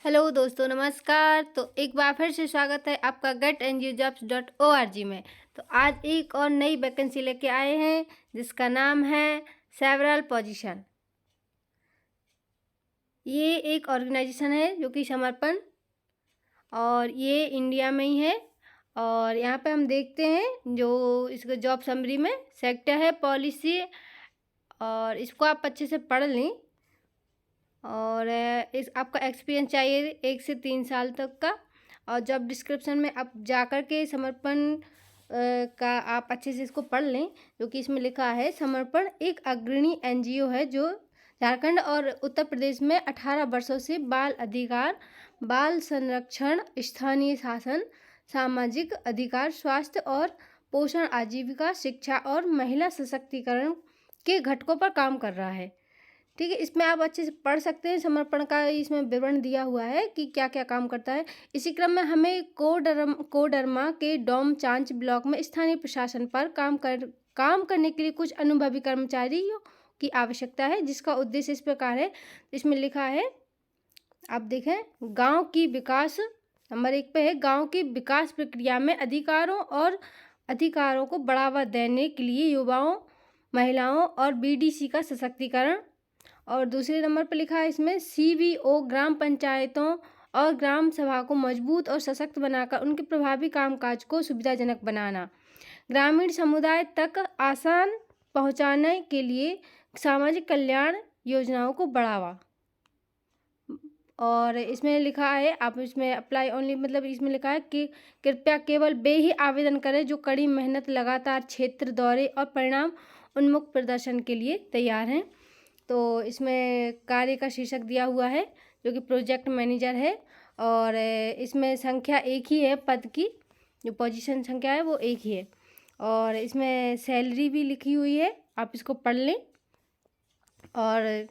Hello दोस्तों, नमस्कार। तो एक बार फिर से स्वागत है आपका getengjobs.org में। तो आज एक और नई वैकेंसी लेके आए हैं जिसका नाम है सेवरल पोजीशन। ये एक ऑर्गेनाइजेशन है जो कि समर्पण और ये इंडिया में ही है। और यहाँ पे हम देखते हैं जो इसका जॉब समरी में सेक्टर है पॉलिसी, और इसको आप अच्छे से पढ़ लें। और इस आपका एक्सपीरियंस चाहिए 1 से 3 साल तक का। और जॉब डिस्क्रिप्शन में आप जाकर के समर्पण का आप अच्छे से इसको पढ़ लें, जो कि इसमें लिखा है समर्पण एक अग्रणी एनजीओ है जो झारखंड और उत्तर प्रदेश में 18 वर्षों से बाल अधिकार, बाल संरक्षण, स्थानीय शासन, सामाजिक अधिकार, स्वास्थ्य और पोषण, आजीविका, शिक्षा और महिला सशक्तिकरण के घटकों पर काम कर रहा है। ठीक है, इसमें आप अच्छे से पढ़ सकते हैं। समर्पण का इसमें विवरण दिया हुआ है कि क्या क्या काम करता है। इसी क्रम में हमें कोडरमा के डोम चांच ब्लॉक में स्थानीय प्रशासन पर काम करने के लिए कुछ अनुभवी कर्मचारियों की आवश्यकता है, जिसका उद्देश्य इस प्रकार है। इसमें लिखा है, आप देखें, गांव की विकास नंबर 1 पे है, गांव की विकास प्रक्रिया में अधिकारों को बढ़ावा देने के लिए युवाओं, महिलाओं और बीडीसी का सशक्तिकरण। और दूसरे नंबर पर लिखा है इसमें सीवीओ ग्राम पंचायतों और ग्राम सभा को मजबूत और सशक्त बनाकर उनके प्रभावी कामकाज को सुविधाजनक बनाना, ग्रामीण समुदाय तक आसान पहुंचाने के लिए सामाजिक कल्याण योजनाओं को बढ़ावा। और इसमें लिखा है, आप इसमें अप्लाई ओनली, मतलब इसमें लिखा है कि कृपया केवल वे ही आवेदन करें जो कड़ी मेहनत, लगातार क्षेत्र दौरे और परिणाम उन्मुख प्रदर्शन के लिए तैयार हैं। तो इसमें कार्य का शीर्षक दिया हुआ है जो कि प्रोजेक्ट मैनेजर है। और इसमें संख्या एक ही है, पद की जो पोजीशन संख्या है वो एक ही है। और इसमें सैलरी भी लिखी हुई है, आप इसको पढ़ लें। और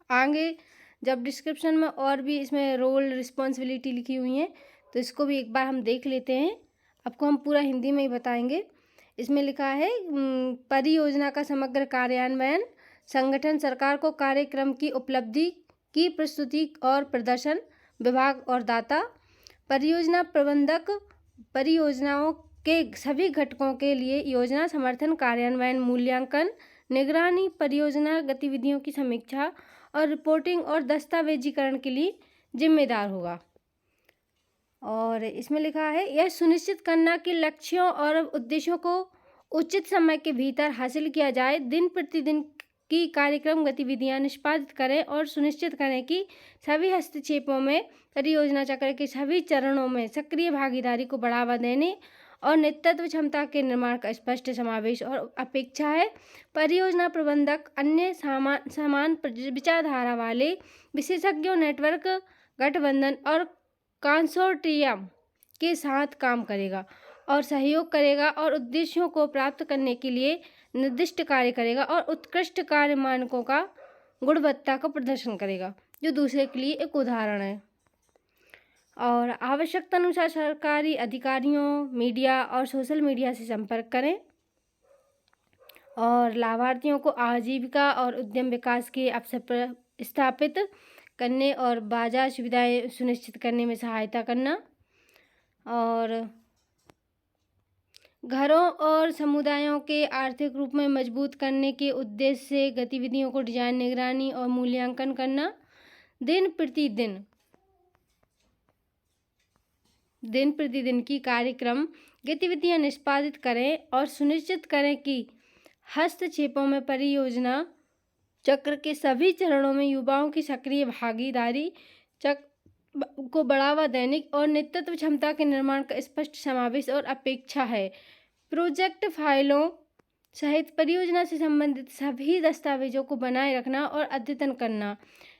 आगे जब डिस्क्रिप्शन में और भी इसमें रोल रिस्पॉन्सिबिलिटी लिखी हुई हैं, तो इसको भी एक बार हम देख लेते हैं। आपको हम पूरा हिंदी में ही बताएंगे। इसमें लिखा है परियोजना का समग्र कार्यान्वयन, संगठन सरकार को कार्यक्रम की उपलब्धि की प्रस्तुति और प्रदर्शन, विभाग और दाता, परियोजना प्रबंधक, परियोजनाओं के सभी घटकों के लिए योजना समर्थन, कार्यान्वयन, मूल्यांकन, निगरानी, परियोजना गतिविधियों की समीक्षा और रिपोर्टिंग और दस्तावेजीकरण के लिए जिम्मेदार होगा। और इसमें लिखा है यह सुनिश्चित करना कि लक्ष्यों और उद्देश्यों को उचित समय के भीतर हासिल किया जाए, दिन प्रतिदिन की कार्यक्रम गतिविधियां निष्पादित करें और सुनिश्चित करें कि सभी हस्तक्षेपों में परियोजना चक्र के सभी चरणों में सक्रिय भागीदारी को बढ़ावा देने और नेतृत्व क्षमता के निर्माण का स्पष्ट समावेश और अपेक्षा है। परियोजना प्रबंधक अन्य समान विचारधारा वाले विशेषज्ञों, नेटवर्क, गठबंधन और कंसोर्टियम के साथ काम करेगा और सहयोग करेगा और उद्देश्यों को प्राप्त करने के लिए निर्दिष्ट कार्य करेगा और उत्कृष्ट कार्य मानकों का गुणवत्ता का प्रदर्शन करेगा, जो दूसरे के लिए एक उदाहरण है। और आवश्यकता अनुसार सरकारी अधिकारियों, मीडिया और सोशल मीडिया से संपर्क करें और लाभार्थियों को आजीविका और उद्यम विकास के अवसर स्थापित करने और बाजार सुविधाएं सुनिश्चित करने में सहायता करना। और घरों और समुदायों के आर्थिक रूप में मजबूत करने के उद्देश्य से गतिविधियों को डिजाइन, निगरानी और मूल्यांकन करना। दिन प्रतिदिन की कार्यक्रम गतिविधियां निष्पादित करें और सुनिश्चित करें कि हस्तक्षेपों में परियोजना चक्र के सभी चरणों में युवाओं की सक्रिय भागीदारी को बढ़ावा देने और नेतृत्व क्षमता के निर्माण का स्पष्ट समावेश और अपेक्षा है। प्रोजेक्ट फाइलों सहित परियोजना से संबंधित सभी दस्तावेजों को बनाए रखना और अद्यतन करना।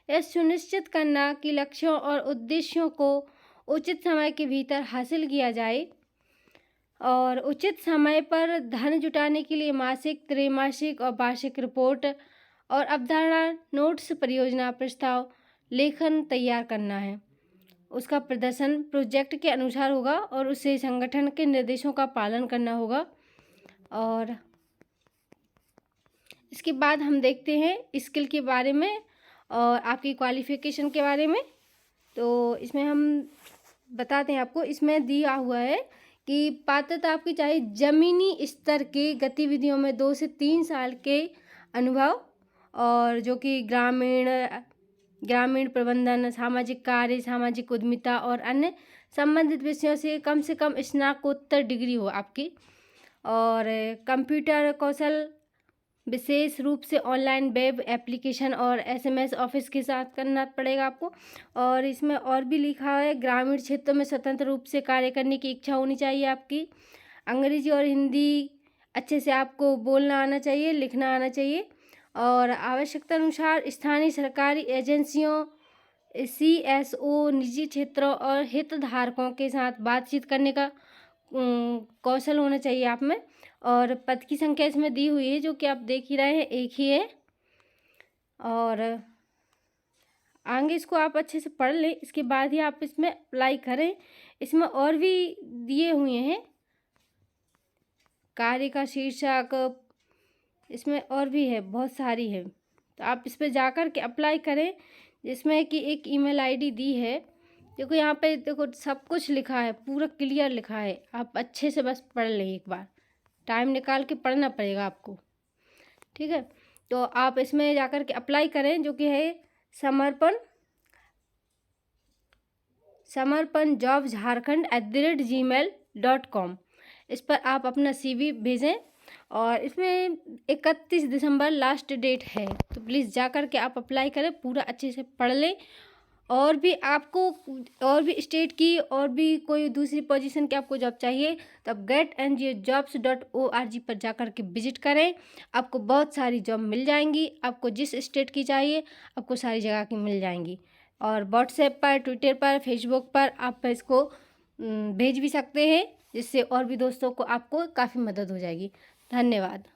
यह सुनिश्चित करना कि लक्ष्यों और उद्देश्यों को उचित समय के भीतर हासिल किया जाए और उचित समय पर धन जुटाने के लिए मासिक, त्रैमासिक और वार्षिक रिपोर्ट और अवधारणा नोट्स, परियोजना प्रस्ताव लेखन तैयार करना है। उसका प्रदर्शन प्रोजेक्ट के अनुसार होगा और उसे संगठन के निर्देशों का पालन करना होगा। और इसके बाद हम देखते हैं स्किल के बारे में और आपकी क्वालिफिकेशन के बारे में। तो इसमें हम बताते हैं आपको, इसमें दिया हुआ है कि पात्रता आपकी चाहिए ज़मीनी स्तर की गतिविधियों में 2 से 3 साल के अनुभव, और जो कि ग्रामीण प्रबंधन, सामाजिक कार्य, सामाजिक उद्यमिता और अन्य संबंधित विषयों से कम स्नातकोत्तर डिग्री हो आपकी। और कंप्यूटर कौशल विशेष रूप से ऑनलाइन वेब एप्लीकेशन और एसएमएस ऑफिस के साथ करना पड़ेगा आपको। और इसमें और भी लिखा है, ग्रामीण क्षेत्रों में स्वतंत्र रूप से कार्य करने की इच्छा होनी चाहिए आपकी। अंग्रेजी और हिंदी अच्छे से आपको बोलना आना चाहिए, लिखना आना चाहिए। और आवश्यकता अनुसार स्थानीय सरकारी एजेंसियों, सीएसओ, निजी क्षेत्रों और हितधारकों के साथ बातचीत करने का कौशल होना चाहिए आप में। और पद की संख्या इसमें दी हुई है, जो कि आप देख ही रहे हैं, एक ही है। और आगे इसको आप अच्छे से पढ़ लें, इसके बाद ही आप इसमें अप्लाई करें। इसमें और भी दिए हुए हैं, कार्य का शीर्षक इसमें और भी है, बहुत सारी है। तो आप इस पर जाकर के अप्लाई करें, जिसमें कि एक ईमेल आईडी दी है। देखो यहाँ पे, देखो सब कुछ लिखा है, पूरा क्लियर लिखा है। आप अच्छे से बस पढ़ लें, एक बार टाइम निकाल के पढ़ना पड़ेगा आपको, ठीक है। तो आप इसमें जाकर के अप्लाई करें, जो कि है समर्पण जॉब झारखंड@gmail.com। इस पर आप अपना CV भेजें, और इसमें 31 दिसंबर लास्ट डेट है। तो प्लीज़ जाकर के आप अप्लाई करें, पूरा अच्छे से पढ़ लें। और भी आपको, और भी स्टेट की, और भी कोई दूसरी पोजीशन की आपको जॉब चाहिए, तब getngjobs.org पर जाकर के विजिट करें। आपको बहुत सारी जॉब मिल जाएंगी, आपको जिस स्टेट की चाहिए आपको सारी जगह की मिल जाएंगी। और व्हाट्सएप पर, ट्विटर पर, फेसबुक पर आप इसको भेज भी सकते हैं, जिससे और भी दोस्तों को आपको काफ़ी मदद हो जाएगी। धन्यवाद।